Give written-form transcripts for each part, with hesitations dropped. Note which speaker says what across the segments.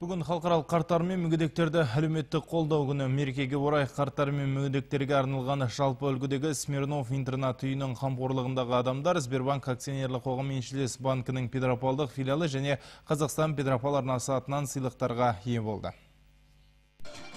Speaker 1: Бүгін халықаралық қарттар мен мүгедектерді әлеуметтік қолдау күні. Мерекеге орай қарттар мен мүгедектерге арналған жалпы үлгідегі Смирнов интернат үйінің қамқорлығындағы адамдар Сбербанк акционерлік қоғамы еншілес банкінің Петропавлдық филиалы және Қазақстан Петропавл арнасы атынан сыйлықтарға ие болды.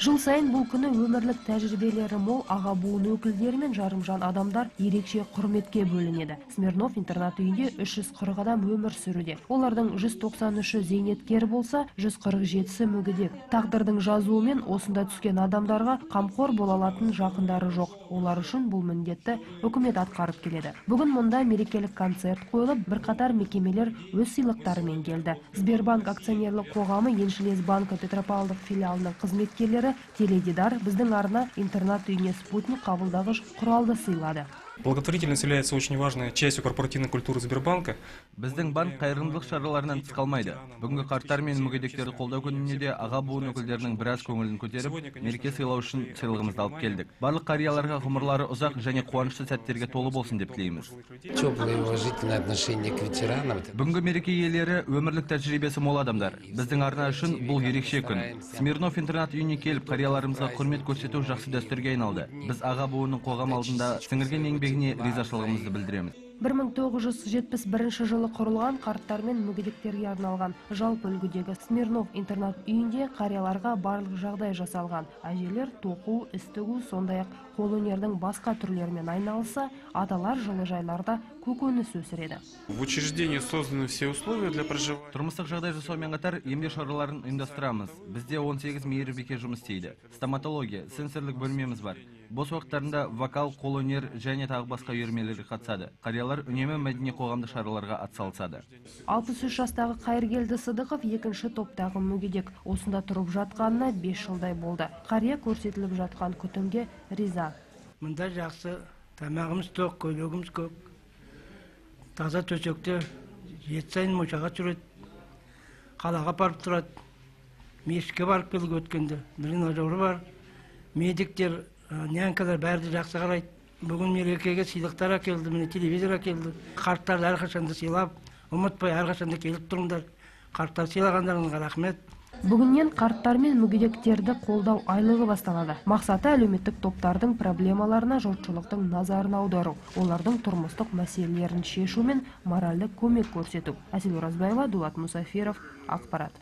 Speaker 2: Жыл сайын бұл күні өмірлік тәжірибелері мол аға буын өкілдері мен жарымжан адамдар ерекше құрметке бөлінеді. Смирнов интернат үйінде 340 адам өмір сүруде. Олардың 193-і зейнеткер болса, 147-сі мүгедек. Тағдырдың жазуымен осында түскен адамдарға қамқор бола алатын жақындары жоқ. Олар үшін бұл міндетті үкімет атқарып келеді. Бүгін мұнда мерекелік концерт қойылып, бірқатар мекемелер өз сыйлықтарымен келді. Сбербанк акционерлік қоғамы еншілес банкі Петропавлдық филиалының қызметкерлері теледидар біздің арна интернат үйіне спутник қабылдағыш құралды сыйлады.
Speaker 3: Благотворительность является очень важной частью корпоративной культуры Сбербанка.
Speaker 4: Біздің банк қайырымдылық шараларынан тыс қалмайды. Бүгінгі қарттар мен мүгедектерді қолдау күніне де аға буын өкілдерінің біраз көңілін көтеріп, мереке сыйлау үшін сыйлығымызды алып келдік. Барлық қарияларға ғұмырлары ұзақ және қуанышты сәттерге толы болсын деп тілейміз. Бүгінгі мереке иелері өмірлік тәжірибесі мол адамдар. Біздің арна үшін бұл ерекше күн. Смирнов интернат үйіне келіп, қарияларымызға құрмет көрсету жақсы дәстүрге айналды. Біз аға буынның қоғам алдында сіңірген еңбегіне ризашылығымызды білдіреміз.
Speaker 2: 1971 жылы құрылған қарттар мен мүгедектерге арналған жалпы үлгідегі Смирнов интернат үйінде қарияларға барлық жағдай жасалған. Әжелер тоқу, іс тігу, сондай-ақ қолөнердің басқа түрлерімен айналыса, аталар жылыжайларда көкөніс өсіреді.
Speaker 3: В учреждении созданы все условия для проживания.
Speaker 4: Тұрмыстық жағдай жасаумен қатар емдеу шараларын ұйымдастырамыз. Бізде 18 мейірбике жұмыс істейді. Стоматология, сенсорлық бөлмеміз бар. Бос уақыттарында вокал, қолөнер және тағы басқа үйірмелерге қатысады. Қариялар үнемі мәдени қоғамдық шараларға атсалысады.
Speaker 2: 63 жастағы Қайыргелді Сыдықов екінші топтағы мүгедек. Осында тұрып жатқанына 5 жылдай болды. Қария көрсетіліп жатқан күтімге риза.
Speaker 5: Мұнда жақсы, тамағымыз тоқ, көйлегіміз көп. Таза төсекте 7 сайын мошаға жүреді. Қалаға барып тұрады. Мешітке барып келіп өткенде. Тренажері бар. Медиктер, нянкалар бәрді жақсы қарайды. Бүгін мерекеге сыйлықтар әкелді, міне телевизор әкелді. Қарттарды әрқашанда сыйлап, ұмытпай әрқашанда келіп тұрыңдар. Қарттар сыйлағандарыңызға рахмет.
Speaker 2: Бүгіннен қарттар мен мүгедектерді қолдау айлығы басталады. Мақсаты әлеуметтік топтардың проблемаларына жұртшылықтың назарын аудару, олардың тұрмыстық мәселелерін шешу мен моральдық көмек көрсету. Әсел Оразбаева, Дулат Мұсафиров, ақпарат.